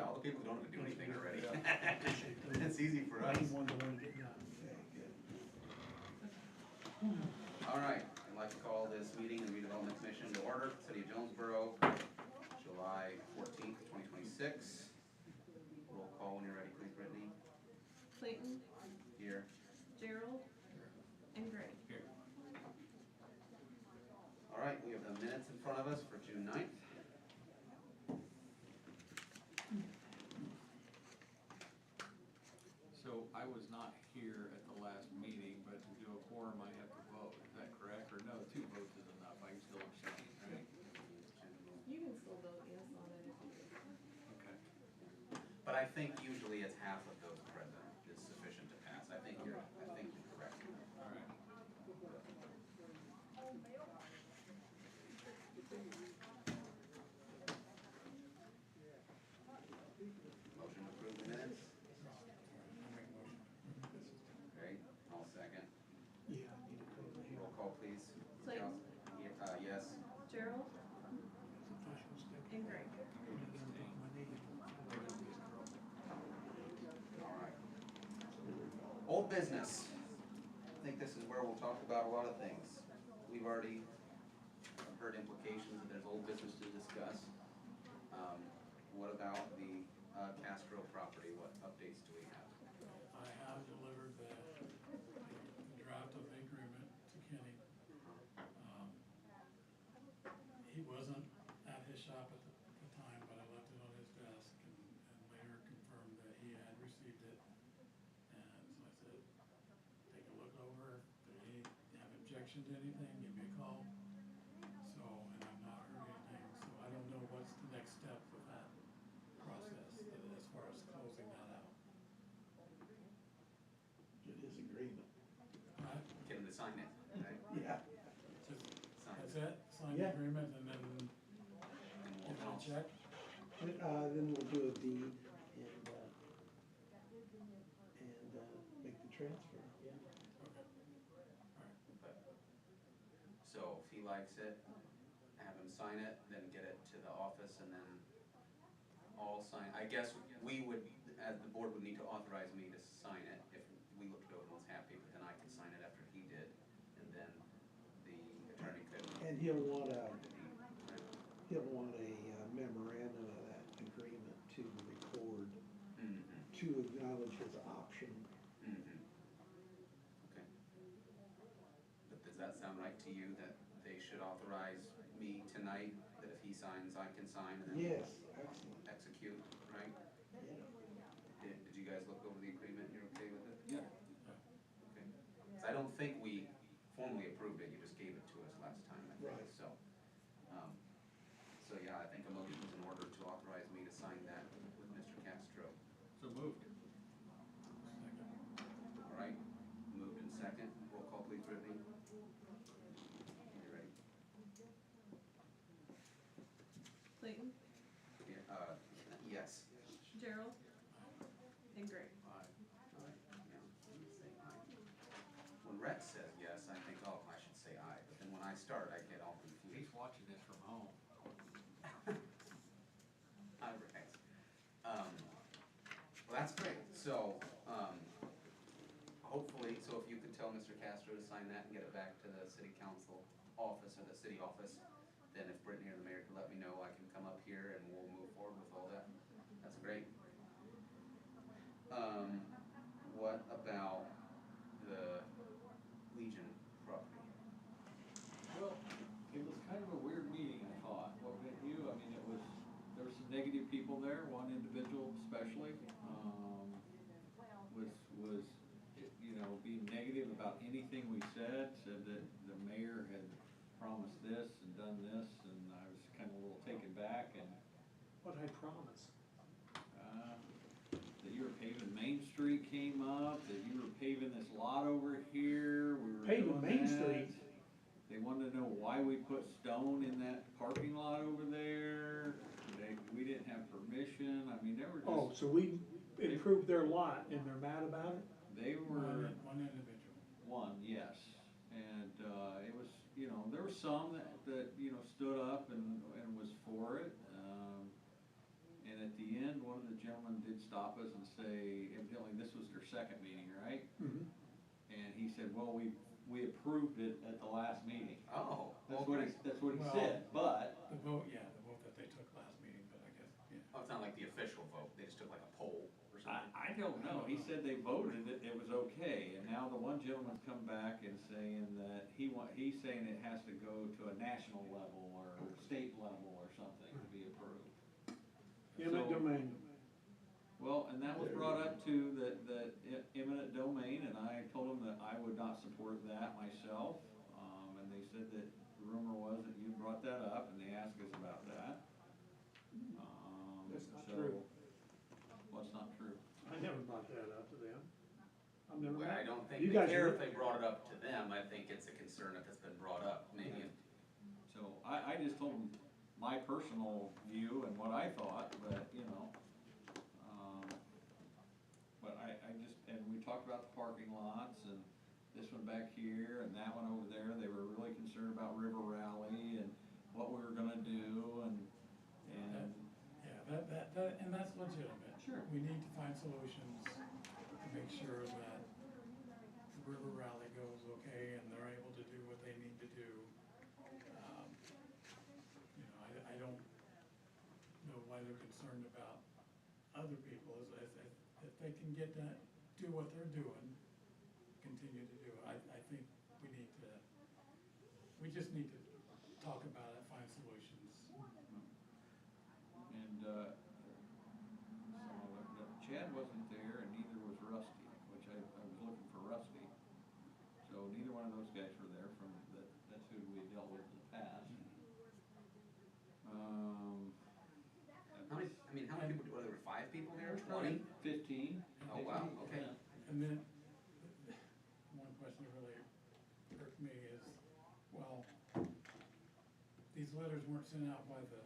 all the people who don't have to do anything already. Yeah. Appreciate that. It's easy for us. Anyone that want to get done. All right, I'd like to call this meeting of the Redevelopment Commission to order, City of Jonesboro, July 14th, 2026. Roll call when you're ready, please, Brittany. Clayton, Here. Gerald, and Gray. Here. All right, we have the minutes in front of us for June 9th. So I was not here at the last meeting, but to do a quorum, I have to vote, is that correct? Or no, 2 votes is enough, I can still abstain, right? You can still vote yes on it if you Okay. But I think usually it's half of those present is sufficient to pass. I think you're correct. All right. Motion to approve the minutes. Great, I'll second. Yeah, I need to go over here. Roll call, please. Clayton. Yes. Gerald, Official step. and Gray. All right. Old business. I think this is where we'll talk about a lot of things. We've already heard implications that there's old business to discuss. What about the Castro property? What updates do we have? I have delivered the draft of the agreement to Kenny. He wasn't at his shop at the time, but I left it on his desk and later confirmed that he had received it. And so I said, take a look over, if they have objection to anything, give me a call. So, and I've not heard anything, so I don't know what's the next step of that process as far as closing that out. Get his agreement. Right? Get him to sign it, right? Yeah. So Sign that's it. it, sign the Yeah. agreement and then And give we'll it a check. Then we'll do a deed and make the transfer, yeah. Okay. All right. But, so if he likes it, have him sign it, then get it to the office and then all sign. I guess we would, as the board would need to authorize me to sign it if we looked over and was happy, but then I could sign it after he did. And then the attorney could. And he'll want a Right. memorandum of that agreement to record, Mm-hmm. to acknowledge his option. Mm-hmm. Okay. But does that sound right to you, that they should authorize me tonight, that if he signs, I can sign and then Yes, excellent, execute, right? yeah. Did you guys look over the agreement, you're okay with it? Yeah. Okay. 'Cause I don't think we formally approved it, you just gave it to us last time, I think, Right. so. So yeah, I think a motion is in order to authorize me to sign that with Mr. Castro. So moved. Second. All right, moved in second, roll call please, Brittany. You ready? Clayton, Yeah, yes. Gerald, and Gray. Aye. All right, yeah, let me say aye. When Rex says yes, I think, oh, I should say aye, but then when I start, I get all confused. He's watching this from home. Hi, Rex. Well, that's great, so, hopefully, so if you could tell Mr. Castro to sign that and get it back to the city council office or the city office, then if Brittany or the mayor could let me know, I can come up here and we'll move forward with all that. That's great. What about the Legion property? Well, it was kind of a weird meeting, I thought, wasn't it you? I mean, there were some negative people there, one individual especially, was, you know, being negative about anything we said that the mayor had promised this and done this, and I was kind of a little taken back, and What I promise. that you were paving Main Street came up, that you were paving this lot over here, we were Paving doing Main that. Street? They wanted to know why we put stone in that parking lot over there. We didn't have permission. I mean, they were Oh, just, so we improved their lot and they're mad about it? they were, One individual. one, yes. And, it was, you know, there were some that, you know, stood up and was for it. And at at the end, one of the gentlemen did stop us and say, evidently this was their second meeting, right? Mhm. And he said, well, we approved it at the last meeting. Oh, That's okay. what he Well- said, but, The vote, yeah, the vote that they took last meeting, but I guess, yeah. Oh, it's not like the official vote, they just took like a poll or something. I don't know, he said they voted it, it was okay, and now the one gentleman's come back and saying that he's saying it has to go to a national level or state level or something to be approved. Eminent So- domain. Well, and that was brought up too, that eminent domain, and I told them that I would not support that myself. And they said that the rumor was that you brought that up, and they asked us about that. That's not so- true. What's not true? I never brought that up to them. I've never. Well, I don't think You they guys care were- if they brought it up to them, I think it's a concern if it's been brought up, maybe. So I just told them my personal view and what I thought, but, you know. But I just, and we talked about the parking lots and this one back here and that one over there. They were really concerned about River Rally and what we were gonna do and, Yeah, and that's legitimate. Sure. We need to find solutions to make sure that the river rally goes okay and they're able to do what they need to do. You know, I don't know why they're concerned about other people, if they can get that, do what they're doing, continue to do it. I think we just need to talk about it, find solutions. and, so Chad wasn't there and neither was Rusty, which I was looking for Rusty. So neither one of those guys were there that's who we dealt with in the past. How many people, were there 5 people there, 20? 15. Oh, wow, okay. Yeah. And then, one question that really irked me is, well, these letters weren't sent out by the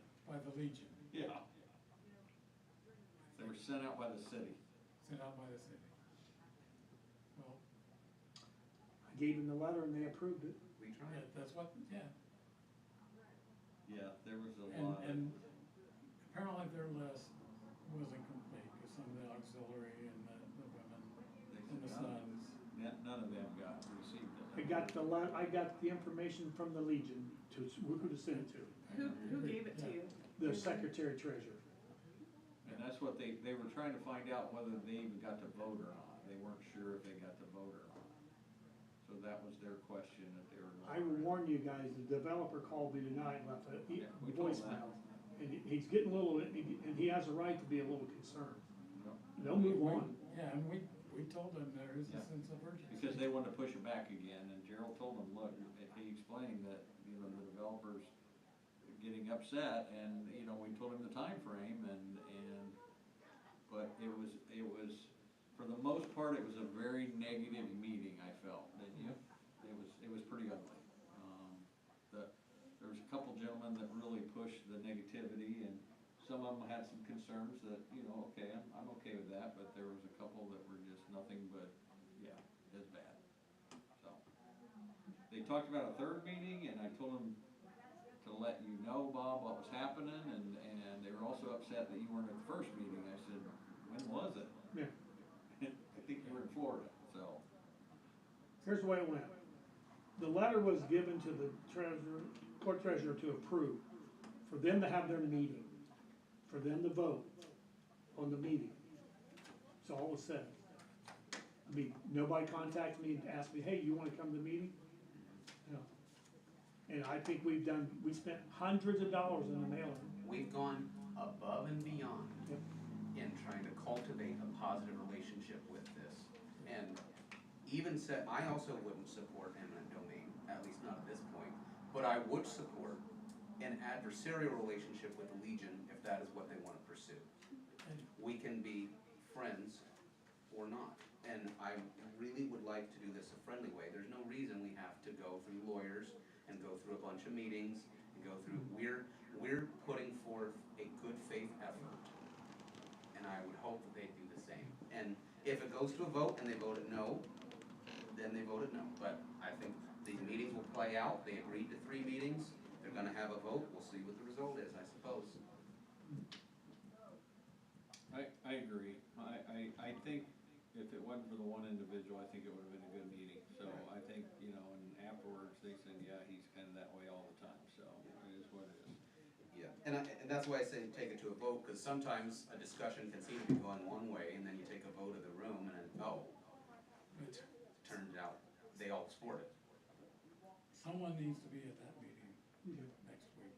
Legion, Yeah. They were sent out by the city. sent out by the city. Well, I gave them the letter and they approved it. We yeah, tried. that's what, yeah, Yeah, there was a lot of. and apparently their list wasn't complete, because some of the auxiliary and the women and the sons. None of them got received it. I got the information from the Legion who to send it to, Who gave it to you? the secretary treasurer. And that's what they were trying to find out whether they even got to vote or not. They weren't sure if they got to vote or not. So that was their question that they were. I will warn you guys, the developer called me tonight, left a Yeah, we told that. voicemail. And he's getting a little, and he has a right to be a little concerned. No. They'll move on. Yeah, and we told them there is a Yeah. sense of urgency. Because they wanted to push it back again, and Gerald told them, look, he explained that, the developers getting upset, and, we told him the time frame, but it was, for the most part, it was a very negative meeting, I felt, didn't you? It was pretty ugly. There was a couple gentlemen that really pushed the negativity, and some of them had some concerns that, okay, I'm okay with that, but there was a couple that were just nothing but, yeah, it's bad. So, they talked about a third meeting, and I told them to let you know, Bob, what was happening, and they were also upset that you weren't at the first meeting. I said, when was it? Yeah. I think you were in Florida, so. Here's the way it went. The letter was given to the court treasurer to approve, for them to have their meeting, for them to vote on the meeting. That's all was said. I mean, nobody contacted me and asked me, hey, you wanna come to the meeting? No. And I think we spent hundreds of dollars in the mailing. We've gone above and beyond Yep. in trying to cultivate a positive relationship with this. And even said, I also wouldn't support eminent domain, at least not at this point, but I would support an adversarial relationship with the Legion if that is what they wanna pursue. We can be friends or not, and I really would like to do this a friendly way. There's no reason we have to go through lawyers and go through a bunch of meetings and go through, we're putting forth a good faith effort. And I would hope that they do the same. And if it goes to a vote and they voted no, then they voted no. But I think these meetings will play out. They agreed to 3 meetings. They're gonna have a vote. We'll see what the result is, I suppose. I agree. I think if it wasn't for the one individual, I think it would've been a good meeting. So I think, you know, and afterwards, they said, yeah, he's kinda that way all the time, so it is what it is. Yeah, and that's why I say take it to a vote, cause sometimes a discussion can seem to be going one way, and then you take a vote of the room, and then, oh, But turns out they all support it. someone needs to be at that meeting next week.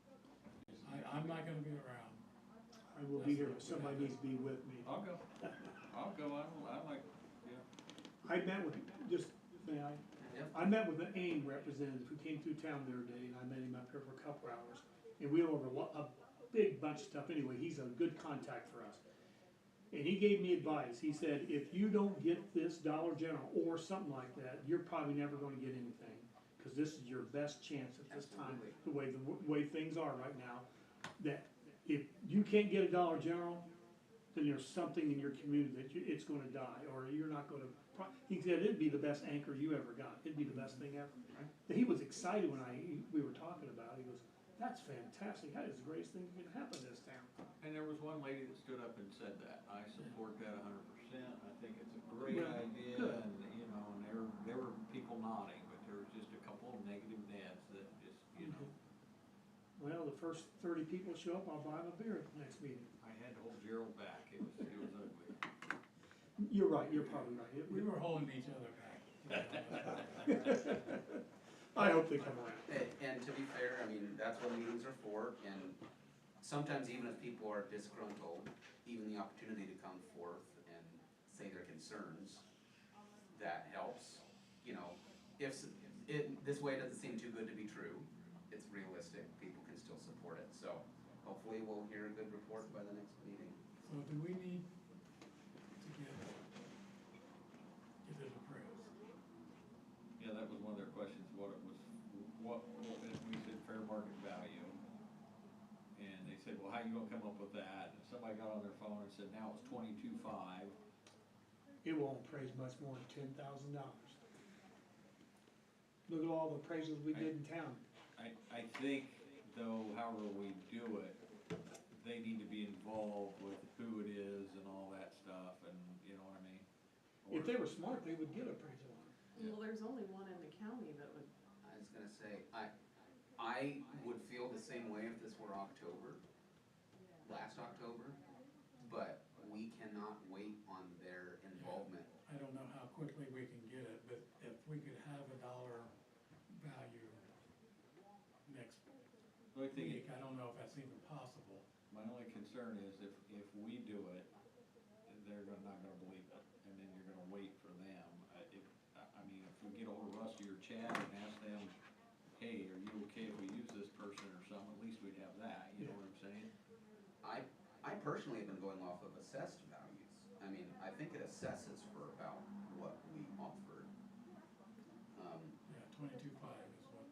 I'm not gonna be around. I will be here, but somebody needs to be with me. I'll go. I'll go. I like, yeah. I met with, just, may I? Yep. I met with an AIM representative who came through town the other day, and I met him up here for a couple hours. And we went over a big bunch of stuff anyway, he's a good contact for us. And he gave me advice, he said, if you don't get this Dollar General or something like that, you're probably never gonna get anything. Cause this is your best chance at this time, Absolutely. the way things are right now. That if you can't get a Dollar General, then there's something in your community that it's gonna die, or you're not gonna, he said it'd be the best anchor you ever got, it'd be the best thing ever. He was excited when we were talking about it, he goes, that's fantastic, that is the greatest thing that can happen in this town. And there was one lady that stood up and said that. I support that 100%. I think it's a great Yeah, idea, good. and, you know, and there were people nodding, but there was just a couple of negative Nads that just, you know. Well, the first 30 people show up, I'll buy them a beer at the next meeting. I had to hold Gerald back. It was ugly. You're right, you're probably right. We were holding each other back. I hope they come around. And to be fair, I mean, that's what meetings are for, and sometimes even if people are disgruntled, even the opportunity to come forth and say their concerns, that helps. You know, if this way doesn't seem too good to be true, it's realistic, people can still support it, so hopefully we'll hear a good report by the next meeting. So do we need to get it appraised? Yeah, that was one of their questions, what it was, we said fair market value. And they said, well, how you gonna come up with that? And somebody got on their phone and said, now it's 22.5. It won't appraise much more than $10,000. Look at all the appraisals we did in town. I think, though, however we do it, they need to be involved with who it is and all that stuff, and you know what I mean? If they were smart, they would get appraisal on it. Well, there's only one in the county that would, I was gonna say, I would feel the same way if this were October, last October, but we cannot wait on their involvement. I don't know how quickly we can get it, but if we could have a dollar value next The only thing, week, I don't know if that's even possible. my only concern is if we do it, they're not gonna believe it, and then you're gonna wait for them. I mean, if we get ahold of Rusty or Chad and ask them, hey, are you okay if we use this person or something, at least we'd have that, you know what I'm saying? I personally have been going off of assessed values. I mean, I think it assesses for about what we offered. Yeah, 22.5 is what,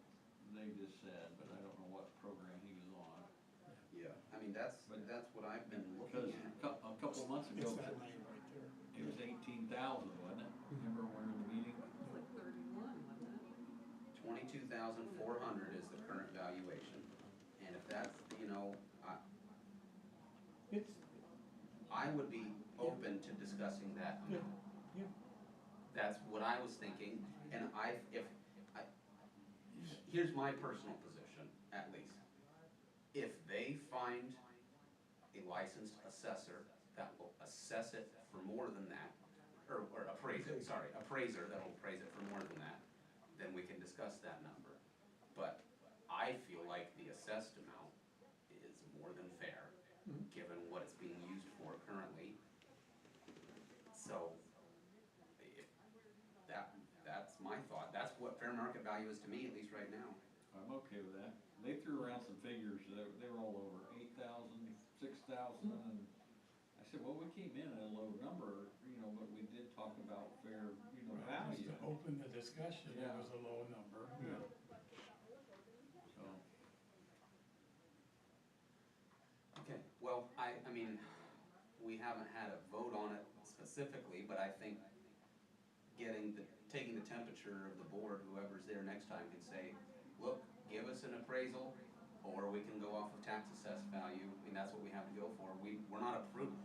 They just said, but I don't know what program he was on. Yeah. I mean, that's what I've been Because looking at. a couple months It's ago, that lane right there. it was 18,000, wasn't it? Remember when we were in the meeting? it's like 31, wasn't it? 22,400 is the current valuation, and if that's, you know, It's, I would be open to discussing that yeah, amount. yeah. That's what I was thinking, and here's my personal position, at least. If they find a licensed assessor that will assess it for more than that, or appraiser that will appraise it for more than that, then we can discuss that number. But I feel like the assessed amount is more than fair, given what it's being used for currently. So, that's my thought, that's what fair market value is to me, at least right now. I'm okay with that. They threw around some figures, they were all over 8,000, 6,000, and I said, well, we came in at a low number, you know, but we did talk about fair, you know, well, just value. to open the discussion, it Yeah. was a low number. Yeah. So, Okay, well, I mean, we haven't had a vote on it specifically, but I think taking the temperature of the board, whoever's there next time can say, look, give us an appraisal, or we can go off of tax assessed value, I mean, that's what we have to go for. We're not approaching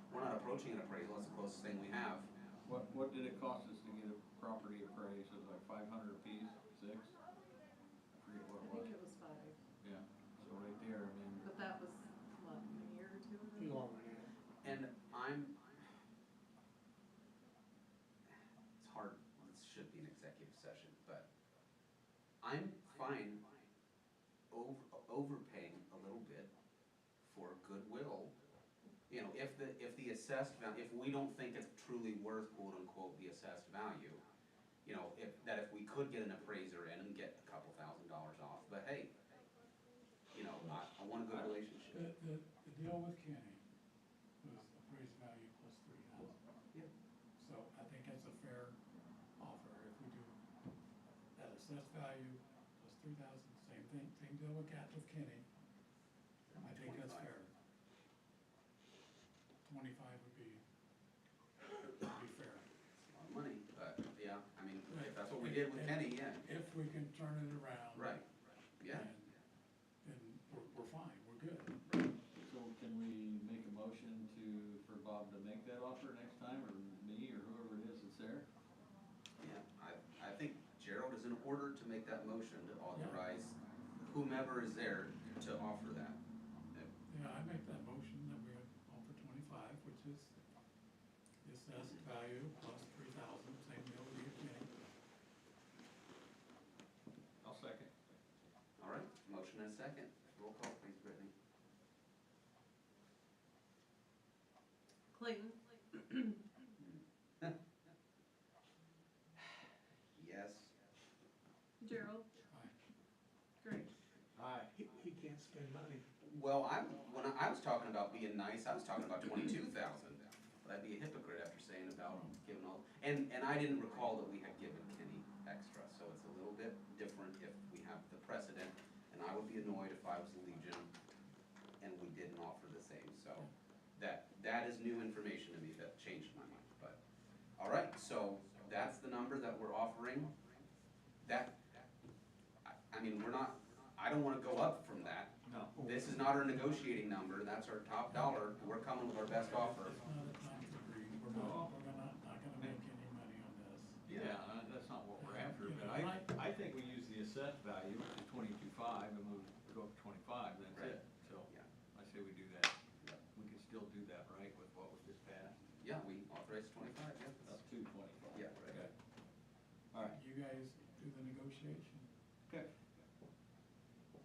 approaching an appraisal, it's the closest thing we have. What did it cost us to get a property appraised? It was like 500 apiece, 6? I forget I what it think was. it was 5, Yeah, so right there, I mean, but that was, what, a year or two ago? Longer than that. And it's hard, this should be an executive session, but I'm fine overpaying a little bit for goodwill. You know, if the assessed value, if we don't think it's truly worth quote unquote the assessed value, you know, if we could get an appraiser in and get a couple $1,000s off, but hey, you know, I want a good relationship. The deal with Kenny was appraised value plus 3,000. Yeah. So I think that's a fair offer. If we do that assessed value plus 3,000, same deal with Kenny. I think that's 25. fair. 25 would be fair. It's a lot of money, but yeah, I mean, if that's what we did with Kenny, yeah. If we can turn it around. Right, yeah. Then we're fine, we're good. so can we make a motion for Bob to make that offer next time, or me, or whoever it is that's there? Yeah, I think Gerald is in order to make that motion to authorize whomever is there to offer that. Yeah, I make that motion that we would offer 25, which is the assessed value plus 3,000, same deal with Kenny. I'll second. All right, motion and a second. Roll call, please, Brittany. Clayton, Yes. Gerald, Aye. Greg. Aye. He can't spend money. Well, when I was talking about being nice, I was talking about 22,000. But I'd be a hypocrite after saying about giving all, and I didn't recall that we had given Kenny extra, so it's a little bit different if we have the precedent. And I would be annoyed if I was the Legion and we didn't offer the same, so that is new information to me, that changed my mind, but, all right, so that's the number that we're offering. That, I mean, I don't wanna go up from that. No. This is not our negotiating number, that's our top dollar, we're coming with our best offer. It's not a time to agree, we're not gonna make any money on this. Yeah, that's not what we're after, but I think we use the assessed value, which is 22.5, and we'll go up to 25, that's Right. it. So, Yeah. I say we do that. Yep. We can still do that, right, with what was just passed? Yeah, we authorized 25, yeah. Up to 25. Yeah, right. Okay. All right. You guys do the negotiation. Okay.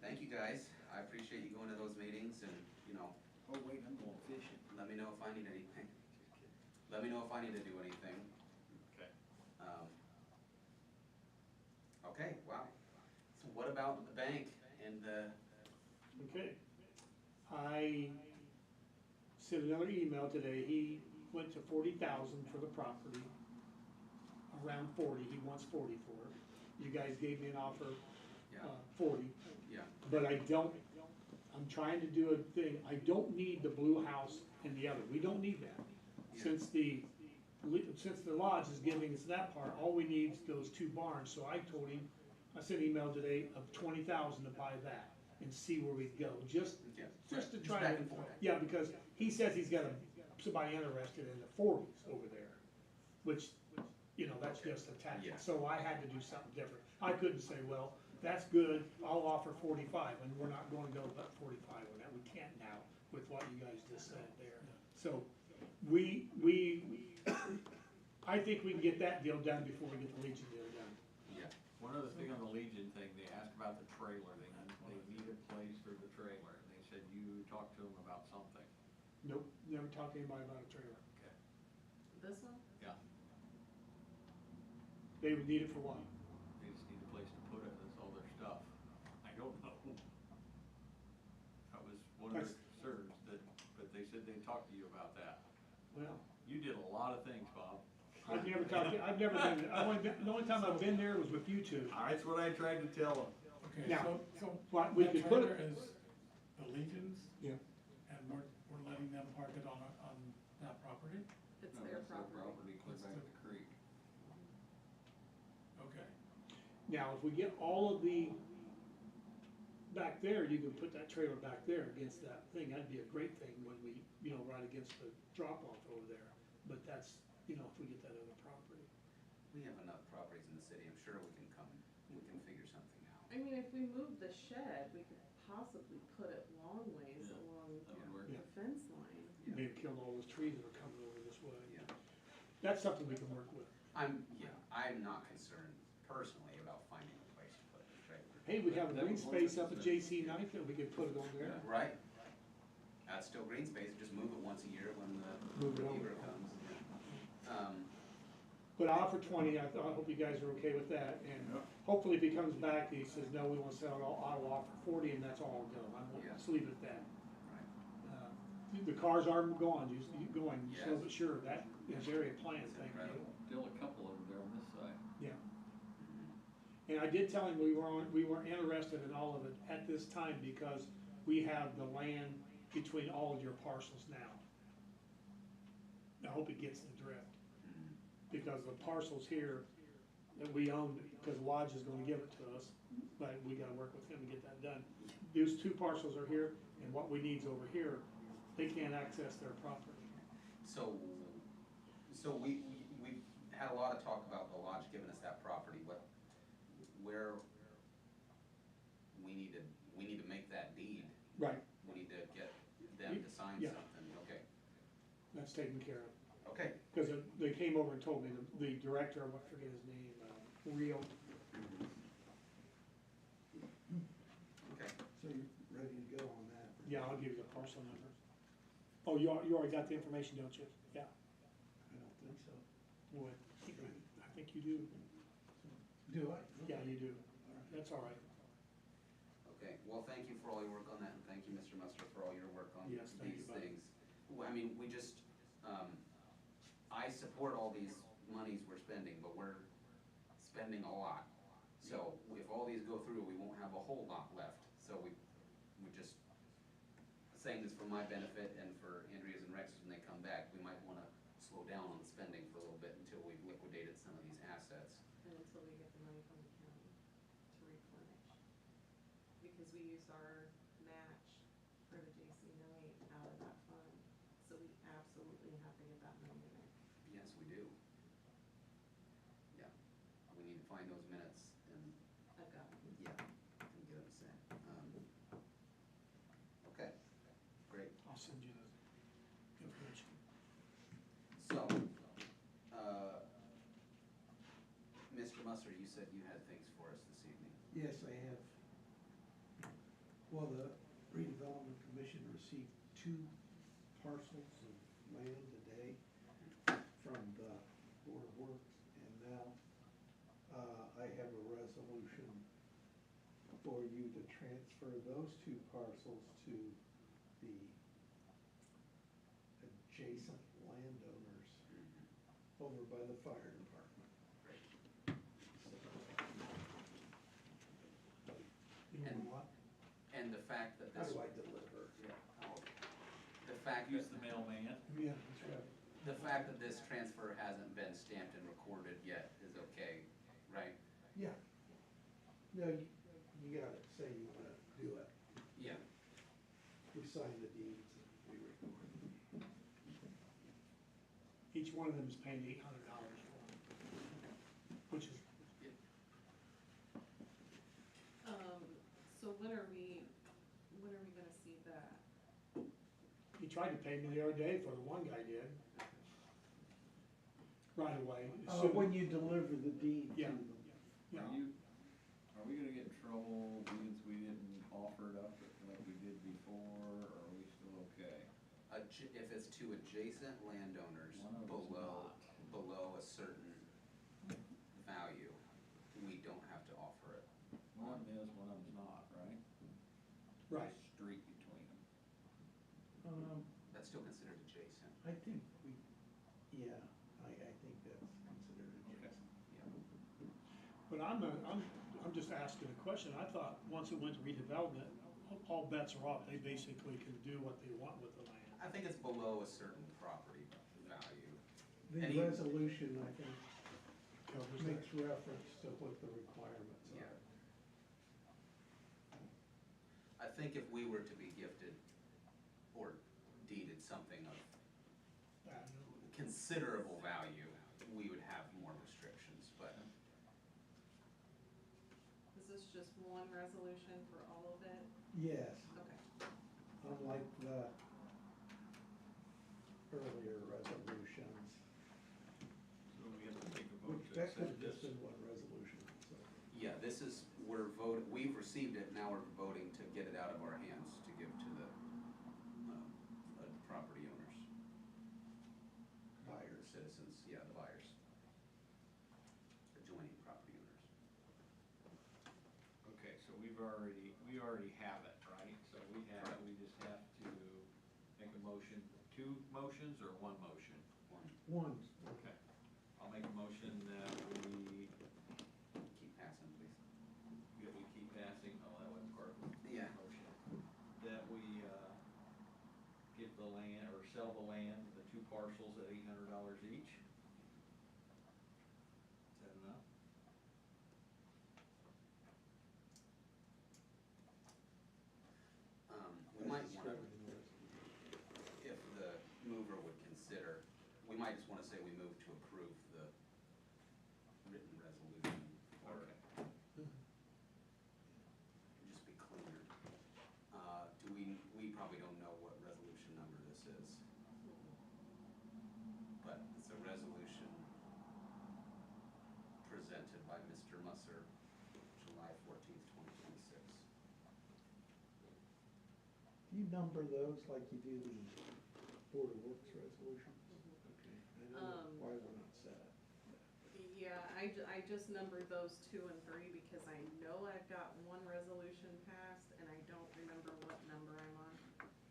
Thank you, guys, I appreciate you going to those meetings and, you know, Oh, wait, I'm going fishing. let me know if I need anything. Let me know if I need to do anything. Okay. Okay, wow. So what about the bank and the, Okay. I sent another email today, he went to 40,000 for the property, around 40, he wants 40 for it. You guys gave me an offer, yeah, 40, yeah, but I'm trying to do a thing, I don't need the blue house and the other, we don't need that. Yeah. Since the lodge is giving us that part, all we need is those 2 barns, so I told him, I sent an email today of 20,000 to buy that and see where we go, just yeah. to Just try back to, and forth. yeah, because he says he's got somebody interested in the 40s over there, which, you know, that's just a Yeah. tactic, so I had to do something different. I couldn't say, well, that's good, I'll offer 45, and we're not going to go about 45 on that, we can't now with what you guys just said there. So, I think we can get that deal done before we get the Legion deal done. Yeah, One other thing on the Legion thing, they asked about the trailer, they need a place for the trailer, and they said you talked to them about something. Nope, never talked to anybody about a trailer. Okay. This one? Yeah, They would need it for what? they just need a place to put it, that's all their stuff. I don't know. That was one of their concerns, but they said they talked to you about that. Well, You did a lot of things, Bob. I've never been there, the only time I've been there was with you two. That's what I tried to tell them. Okay, Now, so what we that could put trailer it, is the Legion's, yeah, and we're letting them park it on that property? It's No, their that's their property. clear back to the creek. Okay, now, if we get all of the back there, you can put that trailer back there against that thing, that'd be a great thing when we, right against the drop off over there. But that's, if we get that other property. We have enough properties in the city, I'm sure we can figure something out. I mean, if we move the shed, we could possibly put it long ways Yeah, along that would work. the fence line. Yeah. Maybe kill all those trees that are coming over this way. Yeah. That's something we can work with. I'm not concerned personally about finding a place to put the trailer. Hey, we have a That green would work space with up at the- JC Knightfield, we could put it on there. Right? That's still green space, just move it once a year when Move the it over. beaver comes. But I offer 20, I hope you guys are okay with that, and Yep. hopefully if he comes back, he says, no, we wanna sell it all, I'll offer 40, and that's all I'll go, Yeah. let's leave it at that. Right. The cars are going, going, slow Yes. but sure, that is area plan, It's thank you. incredible. Still a couple over there on this side. Yeah. And I did tell him we weren't interested in all of it at this time, because we have the land between all of your parcels now. I hope he gets the drift. Mhm. Because the parcels here that we own, because Lodge is gonna give it to us, but we gotta work with him to get that done. These two parcels are here, and what we need's over here, they can't access their property. So we've had a lot of talk about the lodge giving us that property, where we need to make that deed. Right, We need to get them to sign Yeah. something, okay, that's taken care of. okay. Because they came over and told me, the director, I forget his name, Rio, Okay, So you're ready to go on that? yeah, I'll give you the parcel number. Oh, you already got the information, don't you? Yeah, I don't think so. boy, I think you do. Do I? Yeah, you do. That's all right. okay, well, thank you for all your work on that, and thank you, Mr. Muster, for all your work on Yes, thank these you, buddy. things. Well, I mean, we just, I support all these monies we're spending, but we're spending a lot. So if all these go through, we won't have a whole lot left, so we just, saying this for my benefit and for Andrea's and Rex's when they come back, we might wanna slow down on the spending for a little bit until we've liquidated some of these assets. And until we get the money from the county to replenish. Because we use our match for the JC night out of that fund, so we absolutely have to get that money in there. Yes, we do. Yeah, we need to find those minutes and, I've got it. yeah, and get them sent. Okay, great. I'll send you the information. So, Mr. Musser, you said you had things for us this evening. Yes, I have. Well, the Redevelopment Commission received 2 parcels of land today from the Board of Works, and now I have a resolution for you to transfer those 2 parcels to the adjacent landowners over by the fire department. Great. You And- know what? And the fact that How this. do I deliver? Yeah. The fact Use that, the mailman. Yeah, that's right. the fact that this transfer hasn't been stamped and recorded yet is okay, right? Yeah. No, you gotta say you wanna do it. Yeah. We sign the deeds, we record. Each one of them is paying $800 for it, which is, So when are we gonna see that? he tried to pay me the other day for the one guy did. Right away. as soon- When you deliver the deed to Yeah. them. Yeah. Are we gonna get in trouble because we didn't offer it up like we did before, or are we still okay? If it's to adjacent landowners One of them's below a certain value, we don't have to offer it. One of them is, one of them's not, right? Right. Street between them. That's still considered adjacent. I think we, yeah, I think that's considered adjacent. Yeah. But I'm just asking a question. I thought, once it went to redevelopment, all bets are off. They basically can do what they want with the land. I think it's below a certain property value. The And he- resolution, I think, Covers makes that. reference to what the requirements Yeah. are. think if we were to be gifted or deeded something of considerable value, we would have more restrictions, but Is this just one resolution for all of it? Yes, Okay. unlike the earlier resolutions, So we have to take a vote which to that could accept have this. just been one resolution, so. yeah, this is, we've received it, now we're voting to get it out of our hands to give to the property owners, Buyers. citizens, yeah, the buyers, adjoining property owners. Okay, so we already have it, right? So we just have to make a motion, 2 motions or 1 motion? One, Okay. I'll make a motion that we Keep passing, please. keep passing, oh, that wasn't part of the Yeah. motion. That we, give the land, or sell the land, the 2 parcels at $800 each. Is that enough? We might that's wanna, described in the resolution. if the mover would consider, we might just wanna say we move to approve the written resolution, or Okay. just be cleaner. We probably don't know what resolution number this is, but it's a resolution presented by Mr. Musser, July 14th, 2026. Do you number those like you do the Board of Works resolutions? Okay, I know why we're not set. Yeah, I just numbered those 2 and 3 because I know I've got one resolution passed and I don't remember what number I'm on.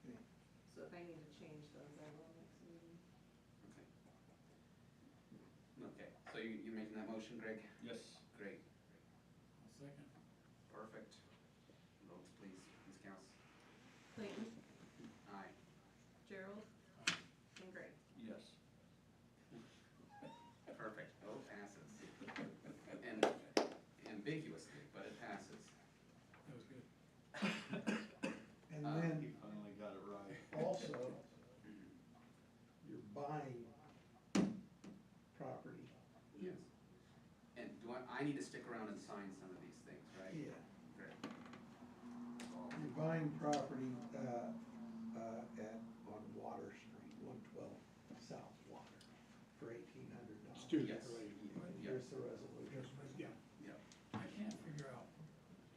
Okay. So if I need to change those, I will next meeting. Okay, so you're making that motion, Greg? Yes. Great, I'll second. perfect. Votes, please, Ms. Couse? Clayton, Aye. Gerald, and Greg. Yes. Perfect, vote passes. And ambiguously, but it passes. That was good. And Uh, then He finally got it right. also, you're buying property. Yes. And I need to stick around and sign some of these things, right? Yeah. Great. You're buying property, on Water Street, 112 South Water, for $1,800. Student Yes. rate. Here's the resolution. Yeah, Yep. I can't figure out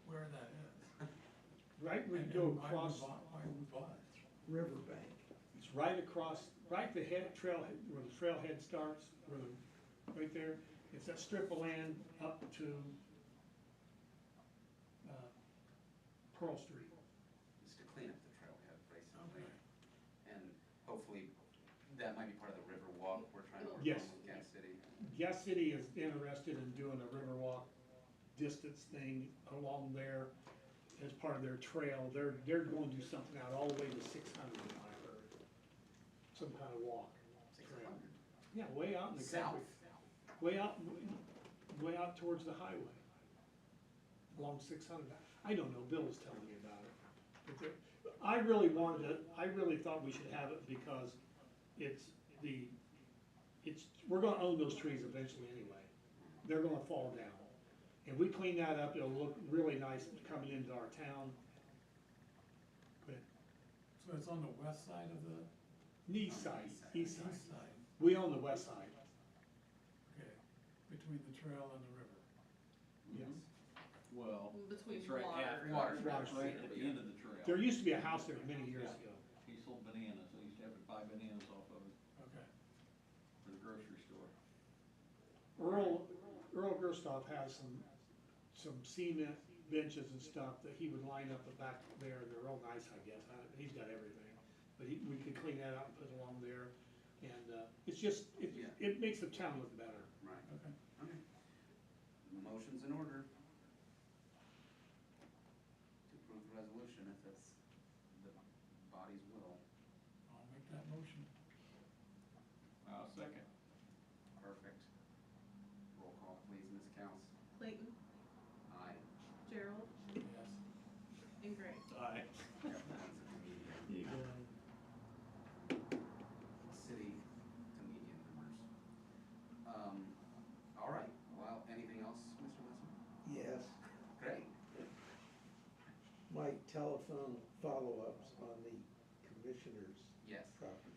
where that is. right when you And go why we across, Why we bought it. Riverbank. it's right across, right the head trail, where the trailhead starts, right there. It's that strip of land up to, Pearl Street. Just to clean up the trailhead, basically. Okay. And hopefully, that might be part of the river walk we're trying to work on Yes. with Gas City. Gas City is interested in doing a Riverwalk distance thing along there as part of their trail. They're going to do something out all the way to 600, I heard. Some kind of walk. 600. Yeah, way out in the country. South. Way out towards the highway. Along 600. I don't know, Bill was telling me about it. But I really thought we should have it because we're gonna own those trees eventually anyway. They're gonna fall down. And we clean that up, it'll look really nice coming into our town. But So it's on the west side of the east side, east east side. side, We own the west side, okay, between the trail and the river. yes. Well, Between it's right at, water. right at the end of the trail. There used to be a house there many years Yeah. ago. He sold bananas, I used to have to buy bananas off of it Okay. for the grocery store. Earl Gerstoff has some cement benches and stuff that he would line up the back there, they're real nice, I guess, he's got everything. But we could clean that out and put it along there, and, it's just, Yeah. it makes the town look better. Right, Okay. okay. Motion's in order. To approve the resolution, if that's the body's will. I'll make that motion. I'll second. Perfect. Roll call, please, Ms. Couse. Clayton, Aye. Gerald, Yes. and Greg. Aye. telephone follow-ups on the commissioner's Yes. property.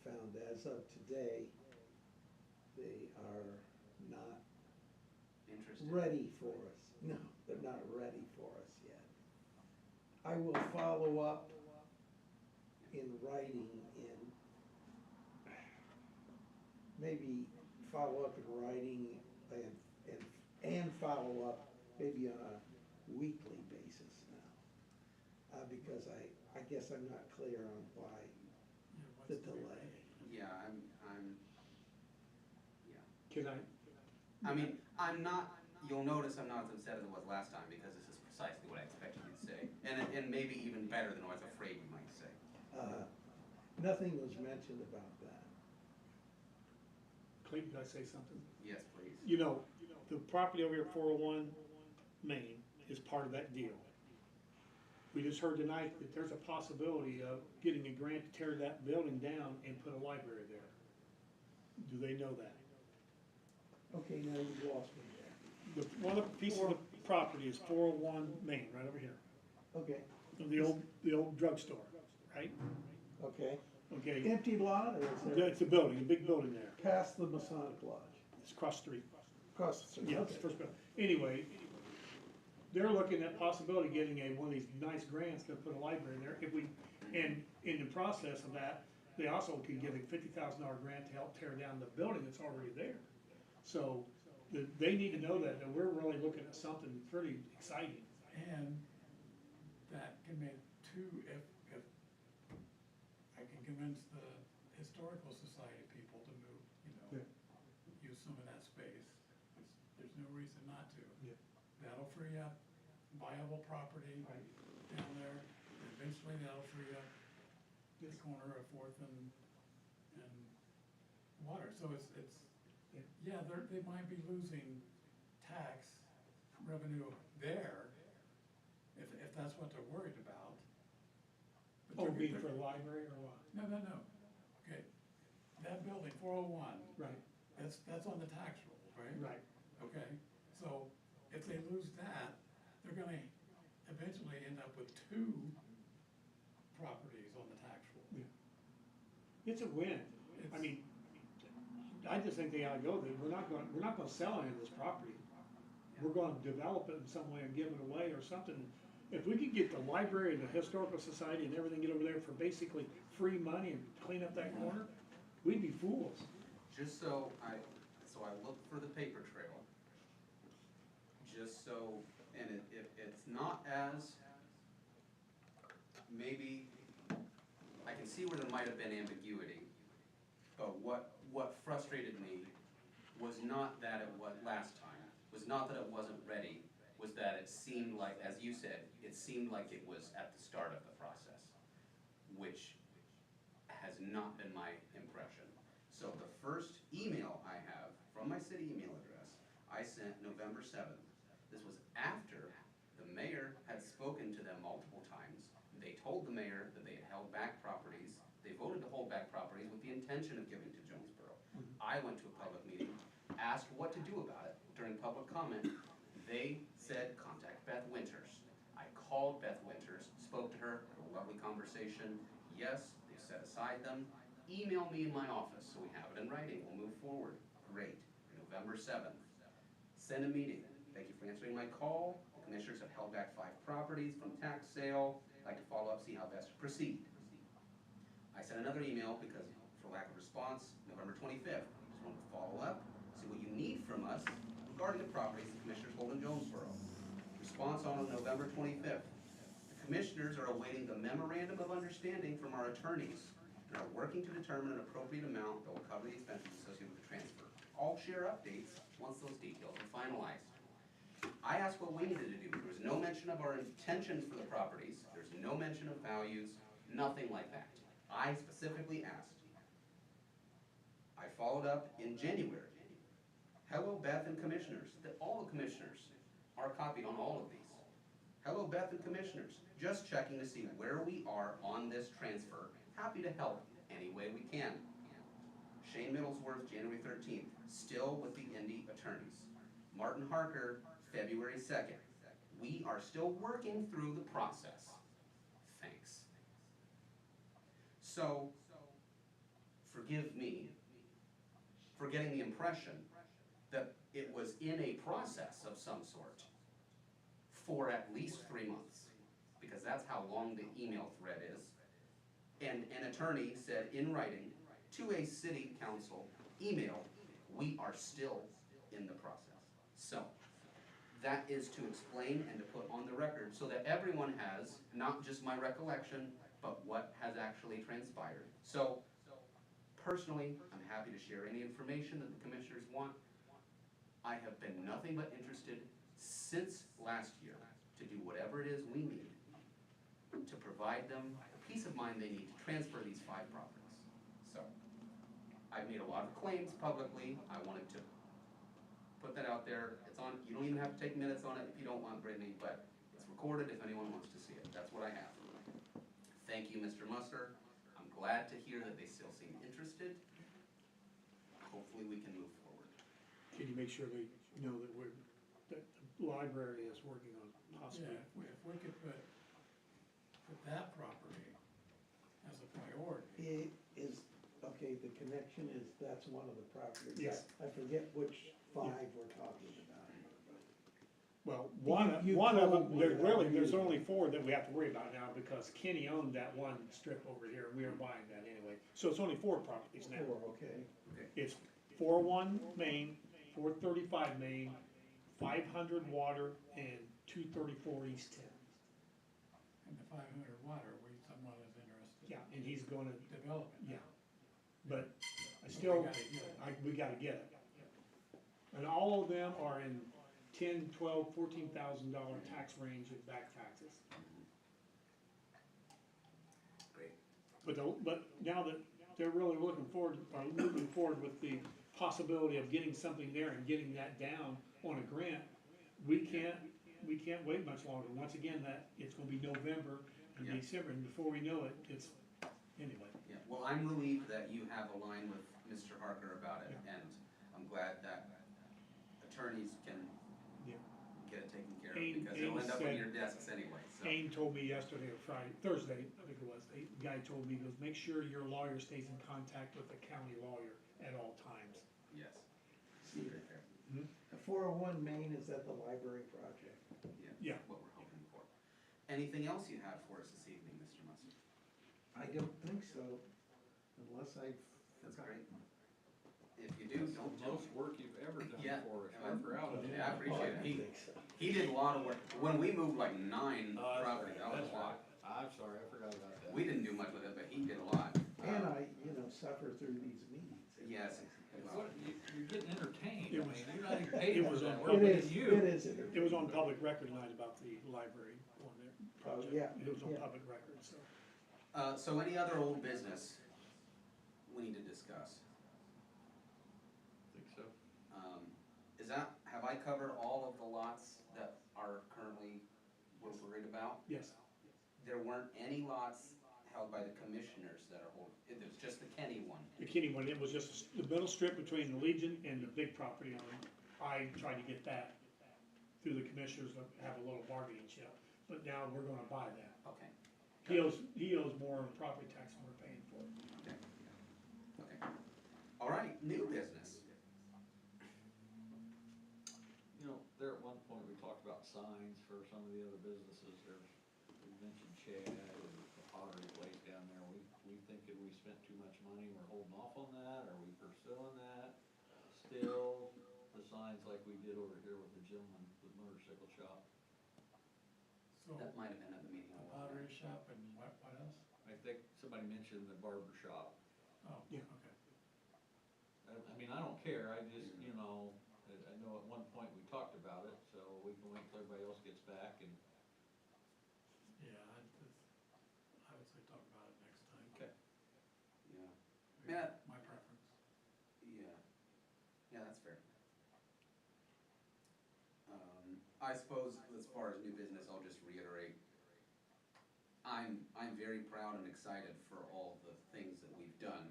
Found as of today, they are not Interested? ready for us. No, they're not ready for us yet. I will follow up in writing maybe follow up in writing and follow up maybe on a weekly basis now. Because I guess I'm not clear on why Yeah, what's the the delay. Yeah, yeah. Can I, I mean, you'll notice I'm not as upset as I was last time, because this is precisely what I expected you to say. And maybe even better than I was afraid you might say. Nothing was mentioned about that. Clayton, can I say something? Yes, please. You know, the property over here at 401 Main is part of that deal. We just heard tonight that there's a possibility of getting a grant to tear that building down and put a library there. Do they know that? Okay, now you lost me there. One of the pieces of the property is 401 Main, right over here, Okay, the old drugstore, right? okay. Okay, Empty lot or is there it's a building, a big building there, past the Masonic Lodge? it's across the street. Across the street? Yeah, it's the Okay. first building. Anyway, they're looking at possibility of getting one of these nice grants to put a library there. If we, and in the process of that, they also can get a $50,000 grant to help tear down the building that's already there. So, they need to know that we're really looking at something pretty exciting. And that can make two, if I can convince the Historical Society people to move, use some of that space, there's no reason not to. Yeah. That'll free up viable property down there, and eventually that'll free up the corner of Fourth and Water, so it's, yeah, they might be losing tax revenue there, if that's what they're worried about. But Oh, they're- being they're- for a library or what? No, okay, that building, 401, Right, that's on the tax roll, right? right. Okay, so if they lose that, they're gonna eventually end up with two properties on the tax roll. It's a win. I mean, I just think they ought to go there. We're not gonna sell any of this property. We're gonna develop it in some way and give it away or something. If we could get the library and the historical society and everything get over there for basically free money and clean up that corner, we'd be fools. Just so I looked for the paper trail, just so, and it's not as, maybe, I can see where there might have been ambiguity, but what frustrated me was not that it was, last time, was not that it wasn't ready, was that it seemed like, as you said, it seemed like it was at the start of the process, which has not been my impression. So the first email I have from my city email address, I sent November 7th. This was after the mayor had spoken to them multiple times. They told the mayor that they had held back properties. They voted to hold back properties with the intention of giving to Jonesboro. I went to a public meeting, asked what to do about it during public comment. They said, contact Beth Winters. I called Beth Winters, spoke to her, had a lovely conversation. Yes, they set aside them. Email me in my office so we have it in writing. We'll move forward. Great. November 7th. Send a meeting. Thank you for answering my call. The commissioners have held back 5 properties from tax sale. I'd like to follow up, see how best to proceed. I sent another email because, for lack of response, November 25th. Just wanted to follow up, see what you need from us regarding the properties the commissioners hold in Jonesboro. Response on November 25th. The commissioners are awaiting the memorandum of understanding from our attorneys and are working to determine an appropriate amount that will cover the expenses associated with the transfer. I'll share updates once those details are finalized. I asked what we needed to do. There was no mention of our intentions for the properties. There's no mention of values, nothing like that. I specifically asked. I followed up in January. Hello, Beth and commissioners. All the commissioners are copied on all of these. Hello, Beth and commissioners. Just checking to see where we are on this transfer. Happy to help any way we can. Shane Middlesworth, January 13th, still with the Indy attorneys. Martin Harker, February 2nd. we are still working through the process. Thanks. So, forgive me for getting the impression that it was in a process of some sort for at least 3 months, because that's how long the email thread is. And an attorney said in writing to a city council email, we are still in the process. So, that is to explain and to put on the record so that everyone has, not just my recollection, but what has actually transpired. So, personally, I'm happy to share any information that the commissioners want. I have been nothing but interested since last year to do whatever it is we need to provide them the peace of mind they need to transfer these 5 properties. So, I've made a lot of claims publicly. I wanted to put that out there. It's on, you don't even have to take minutes on it if you don't want, Brittany, but it's recorded if anyone wants to see it. That's what I have. Thank you, Mr. Musser. I'm glad to hear that they still seem interested. Hopefully we can move forward. Can you make sure they know that that the library is working on possibly? Yeah, if we could put that property as a priority. It is, okay, the connection is, that's one of the properties. Yes. I forget which 5 we're talking about. Well, You one of told them, me there's that really, you- there's only 4 that we have to worry about now, because Kenny owned that one strip over here, and we are buying that anyway. So it's only 4 properties now. 4, okay. It's 401 Main, 435 Main, 500 Water, and 234 East 10. And the 500 water, someone is interested. Yeah, and he's gonna, Develop it. yeah, but I still, We gotta get it. we gotta get it. And all of them are in $10,000, $12,000, $14,000 tax range of back taxes. Great. But now that they're really moving forward with the possibility of getting something there and getting that down on a grant, we can't wait much longer. Once again, it's gonna be November and Yeah. December, and before we know it, anyway. Yeah, well, I'm relieved that you have a line with Mr. Harker about it, Yeah. and I'm glad that attorneys can Yeah. get it taken care of, Aim- because it'll Aim end up in said- your desks anyway, so. Aim told me yesterday or Thursday, I think it was, the guy told me, he goes, make sure your lawyer stays in contact with the county lawyer at all times. Yes. Very fair. The 401 Main is at the library project. Yeah. What we're hoping for. Anything else you have for us this evening, Mr. Musser? I don't think so, unless I've That's forgotten. great. If you do, That's don't the tell most me. work you've ever done Yeah. for us, I'm- we're proud of you. Yeah, I appreciate it. I think so. He did a lot of work. When we moved like 9 Oh, that's properties, that right, was a that's lot. right. I'm sorry, I forgot about that. We didn't do much with it, but he did a lot. And I, suffer through these meetings. Yes. What, you're getting entertained, It I was- mean, you're not even paid it for was that, on- we're It paying is, you. it is. It was on public record tonight about the library on their project. yeah, It was on yeah. public record, so. So any other old business we need to discuss? Think so. Have I covered all of the lots that are currently, we're worried about? Yes. There weren't any lots held by the commissioners that are holding, it was just the Kenny one. The Kenny one, it was just the middle strip between the Legion and the big property owner. I tried to get that through the commissioners to have a little bargaining chip, but now we're gonna buy that. Okay. He owes more in property tax than we're paying for. Okay. All right, new business. You know, there at one point, we talked about signs for some of the other businesses, we mentioned Chad and the pottery place down there, we thinking we spent too much money, we're holding off on that, are we pursuing that? Still, the signs like we did over here with the gentleman, the motorcycle shop, So, That might have been at the meeting. the pottery shop and what else? I think somebody mentioned the barber shop. Oh, Yeah. okay. I mean, I don't care, I just, I know at one point we talked about it, so we can wait till everybody else gets back and. Yeah, I would say talk about it next time. Okay. Yeah, Maybe Yeah. My preference. yeah, that's fair. I suppose as far as new business, I'll just reiterate, I'm very proud and excited for all the things that we've done.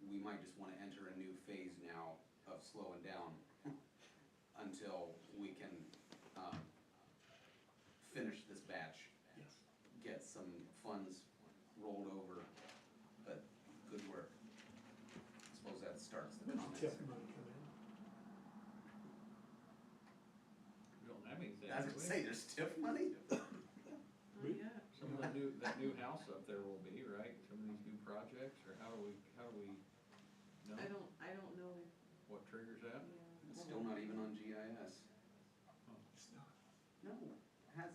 We might just wanna enter a new phase now of slowing down until we can, funds rolled over, but good work. Suppose that starts the When's comments. TIF money come in? We don't have anything. I was do gonna we? say, there's TIF money? We- Yeah. Some of that new house up there will be, right? Some of these new projects, or how do we know I don't know, what triggers that? yeah. It's still not even on GIS. It's not. No, it has,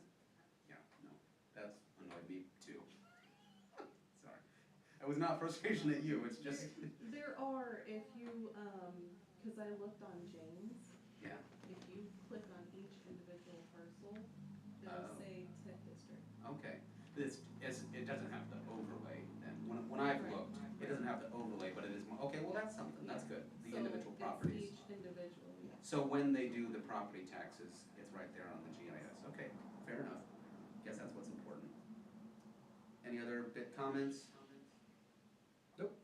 yeah, no, that's annoyed me too. Sorry. It was not frustration at you, it's just, There are, if you, cause I looked on James, yeah, if you click on each individual parcel, Oh. it'll say TIF district. okay. It doesn't have to overlay then. When I've Right, looked, it right. doesn't have to overlay, but it is, okay, well, that's something, that's good, the So individual properties. it's each individual, yeah. So when they do the property taxes, it's right there on the GIS. Okay, fair enough. Guess that's what's important. Any other bit comments? Nope.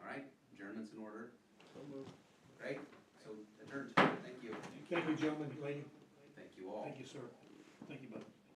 All right, adjournment's in order. So moved. Great, so adjourned. Thank you. Thank you, gentlemen, lady. Thank you all. Thank you, sir. Thank you, bud.